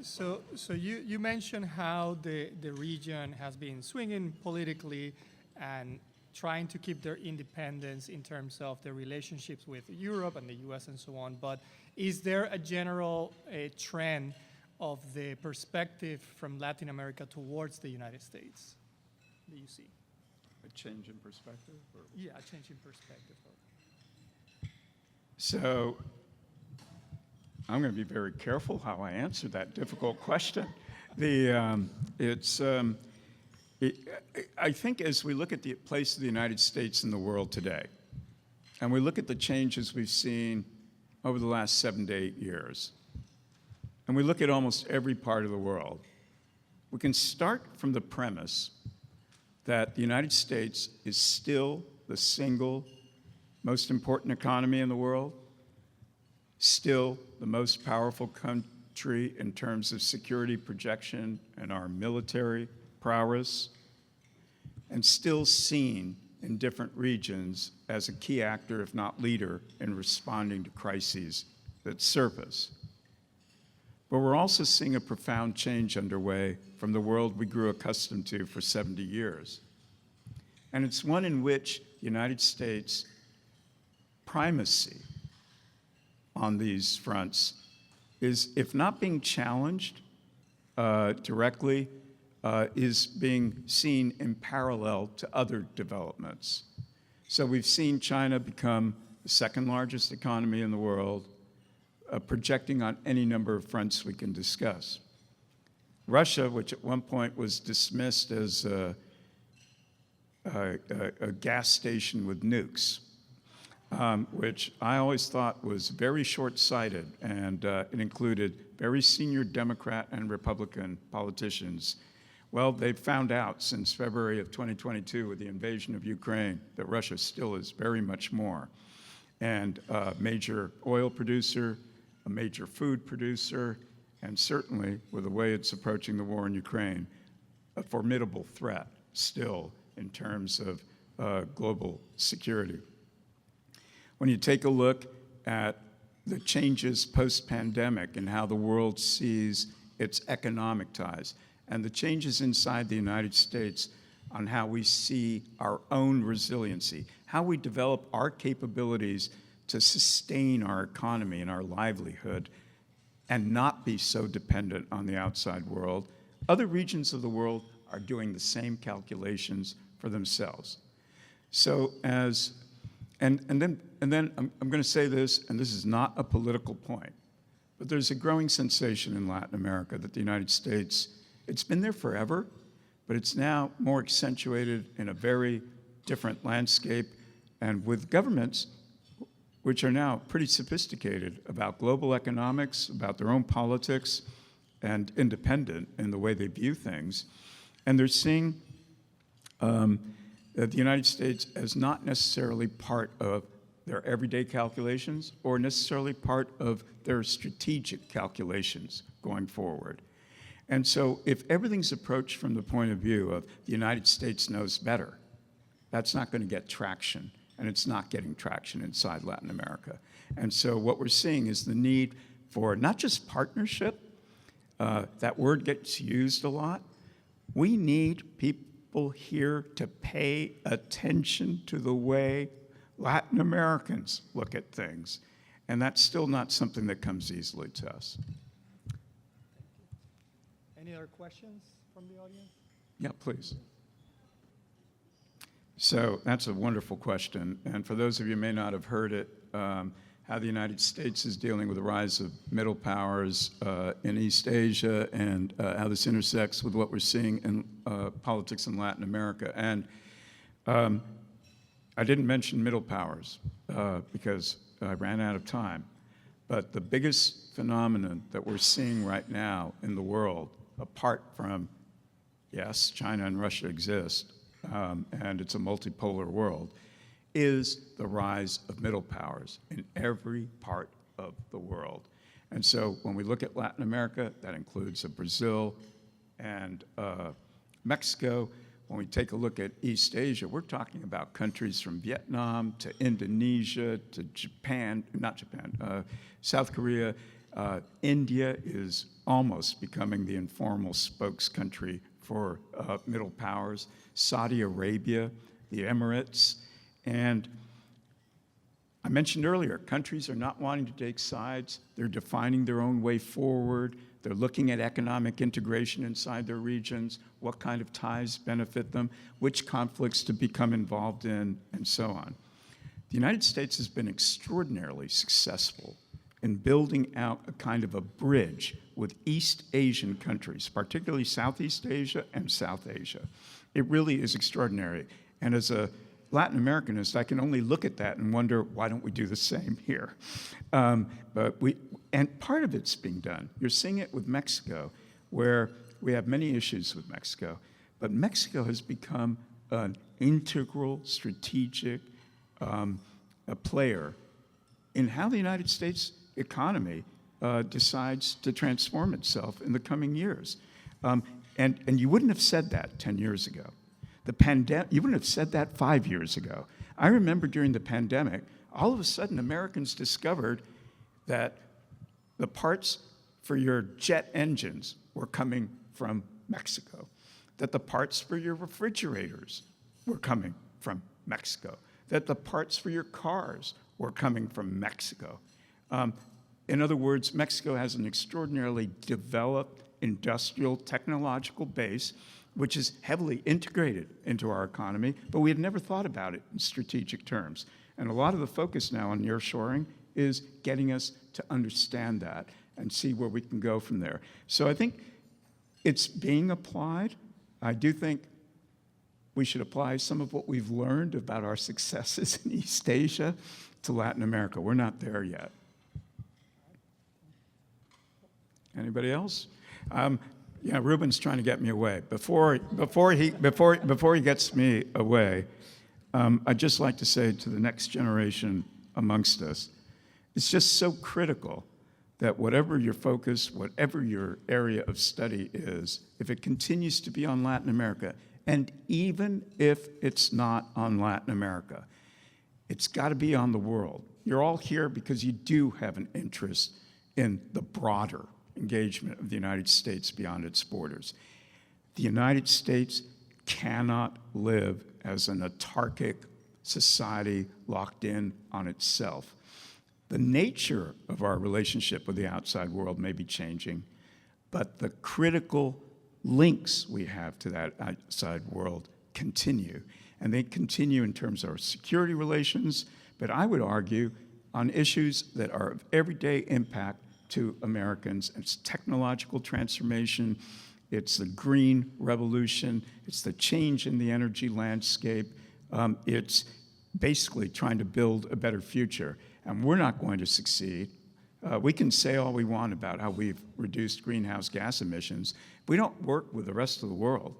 So you mentioned how the region has been swinging politically and trying to keep their independence in terms of their relationships with Europe and the US and so on, but is there a general trend of the perspective from Latin America towards the United States that you see?
A change in perspective? Or?
Yeah, a change in perspective.
So I'm going to be very careful how I answer that difficult question. I think as we look at the place of the United States in the world today, and we look at the changes we've seen over the last 7 to 8 years, and we look at almost every part of the world, we can start from the premise that the United States is still the single most important economy in the world, still the most powerful country in terms of security projection and our military prowess, and still seen in different regions as a key actor, if not leader, in responding to crises that surface. But we're also seeing a profound change underway from the world we grew accustomed to for 70 years. And it's one in which the United States' primacy on these fronts is, if not being challenged directly, is being seen in parallel to other developments. So we've seen China become the second largest economy in the world, projecting on any number of fronts we can discuss. Russia, which at one point was dismissed as a gas station with nukes, which I always thought was very short-sighted, and it included very senior Democrat and Republican politicians. Well, they've found out since February of 2022 with the invasion of Ukraine that Russia still is very much more. And a major oil producer, a major food producer, and certainly, with the way it's approaching the war in Ukraine, a formidable threat still in terms of global security. When you take a look at the changes post-pandemic and how the world sees its economic ties, and the changes inside the United States on how we see our own resiliency, how we develop our capabilities to sustain our economy and our livelihood and not be so dependent on the outside world, other regions of the world are doing the same calculations for themselves. So and then I'm going to say this, and this is not a political point, but there's a growing sensation in Latin America that the United States, it's been there forever, but it's now more accentuated in a very different landscape, and with governments which are now pretty sophisticated about global economics, about their own politics, and independent in the way they view things. And they're seeing the United States as not necessarily part of their everyday calculations or necessarily part of their strategic calculations going forward. And so if everything's approached from the point of view of the United States knows better, that's not going to get traction, and it's not getting traction inside Latin America. And so what we're seeing is the need for not just partnership, that word gets used a lot. We need people here to pay attention to the way Latin Americans look at things. And that's still not something that comes easily to us.
Any other questions from the audience?
Yeah, please. So that's a wonderful question. And for those of you who may not have heard it, how the United States is dealing with the rise of middle powers in East Asia and how this intersects with what we're seeing in politics in Latin America. And I didn't mention middle powers because I ran out of time. But the biggest phenomenon that we're seeing right now in the world, apart from, yes, China and Russia exist, and it's a multipolar world, is the rise of middle powers in every part of the world. And so when we look at Latin America, that includes Brazil and Mexico. When we take a look at East Asia, we're talking about countries from Vietnam to Indonesia to Japan, not Japan, South Korea. India is almost becoming the informal spokes country for middle powers. Saudi Arabia, the Emirates. And I mentioned earlier, countries are not wanting to take sides. They're defining their own way forward. They're looking at economic integration inside their regions, what kind of ties benefit them, which conflicts to become involved in, and so on. The United States has been extraordinarily successful in building out a kind of a bridge with East Asian countries, particularly Southeast Asia and South Asia. It really is extraordinary. And as a Latin Americanist, I can only look at that and wonder, why don't we do the same here? And part of it's being done. You're seeing it with Mexico, where we have many issues with Mexico, but Mexico has become an integral, strategic a player in how the United States economy decides to transform itself in the coming years. And you wouldn't have said that 10 years ago. You wouldn't have said that 5 years ago. I remember during the pandemic, all of a sudden Americans discovered that the parts for your jet engines were coming from Mexico, that the parts for your refrigerators were coming from Mexico, that the parts for your cars were coming from Mexico. In other words, Mexico has an extraordinarily developed industrial technological base, which is heavily integrated into our economy, but we had never thought about it in strategic terms. And a lot of the focus now on nearshoring is getting us to understand that and see where we can go from there. So I think it's being applied. I do think we should apply some of what we've learned about our successes in East Asia to Latin America. We're not there yet. Anybody else? Yeah, Ruben's trying to get me away. Before he gets me away, I'd just like to say to the next generation amongst us, it's just so critical that whatever your focus, whatever your area of study is, if it continues to be on Latin America, and even if it's not on Latin America, it's got to be on the world. You're all here because you do have an interest in the broader engagement of the United States beyond its borders. The United States cannot live as an autarkic society locked in on itself. The nature of our relationship with the outside world may be changing, but the critical links we have to that outside world continue. And they continue in terms of our security relations, but I would argue on issues that are of everyday impact to Americans. It's technological transformation, it's the green revolution, it's the change in the energy landscape, it's basically trying to build a better future. And we're not going to succeed. We can say all we want about how we've reduced greenhouse gas emissions. If we don't work with the rest of the world,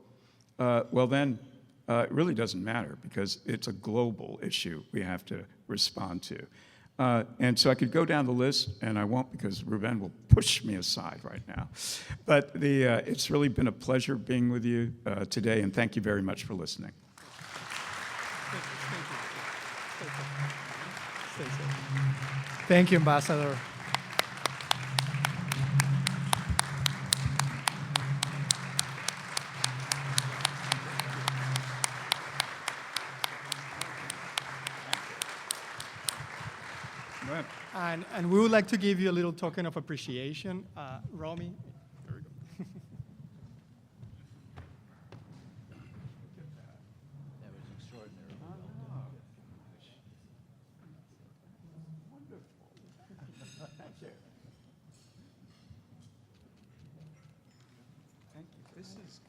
well then, it really doesn't matter because it's a global issue we have to respond to. And so I could go down the list, and I won't because Ruben will push me aside right now. But it's really been a pleasure being with you today, and thank you very much for listening.
Thank you, Ambassador.
Go ahead.
And we would like to give you a little token of appreciation. Romy, there we go.
That was extraordinary.
Thank you. This is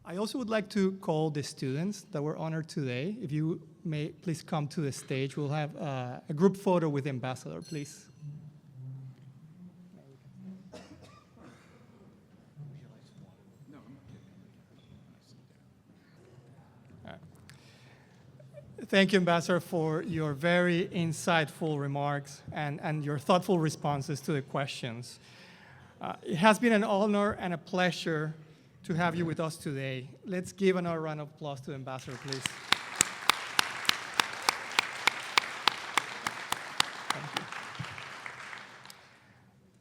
I also would like to call the students that were honored today. If you may please come to the stage. We'll have a group photo with the ambassador, please. Thank you, Ambassador, for your very insightful remarks and your thoughtful responses to the questions. It has been an honor and a pleasure to have you with us today. Let's give another round of applause to the Ambassador, please. Thank you.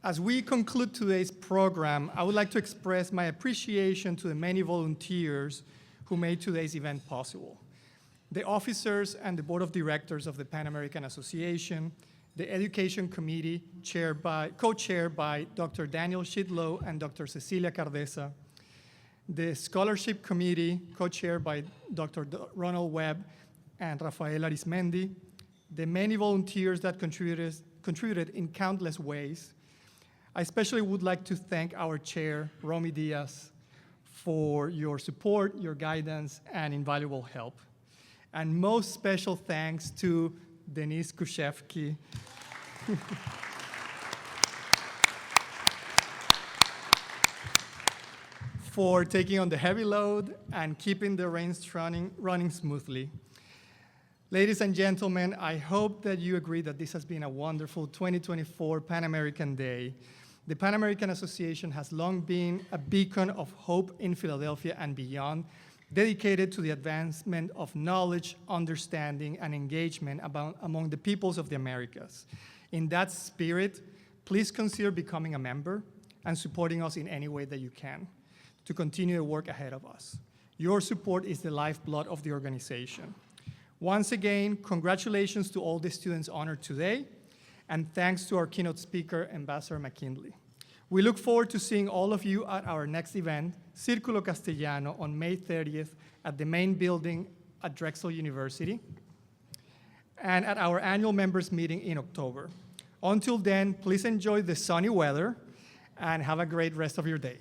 As we conclude today's program, I would like to express my appreciation to the many volunteers who made today's event possible. The officers and the board of directors of the Pan American Association, the Education Committee, co-chaired by Dr. Daniel Shidlow and Dr. Cecilia Cardesa, the Scholarship Committee, co-chaired by Dr. Ronald Webb and Rafael Arismendi, the many volunteers that contributed in countless ways. I especially would like to thank our chair, Romy Diaz, for your support, your guidance, and invaluable help. And most special thanks to Denise Kushevsky for taking on the heavy load and keeping the reins running smoothly. Ladies and gentlemen, I hope that you agree that this has been a wonderful 2024 Pan American Day. The Pan American Association has long been a beacon of hope in Philadelphia and beyond, dedicated to the advancement of knowledge, understanding, and engagement among the peoples of the Americas. In that spirit, please consider becoming a member and supporting us in any way that you can to continue the work ahead of us. Your support is the lifeblood of the organization. Once again, congratulations to all the students honored today, and thanks to our keynote speaker, Ambassador McKinley. We look forward to seeing all of you at our next event, Círculo Castellano, on May 30th at the main building at Drexel University, and at our annual members meeting in October. Until then, please enjoy the sunny weather and have a great rest of your day.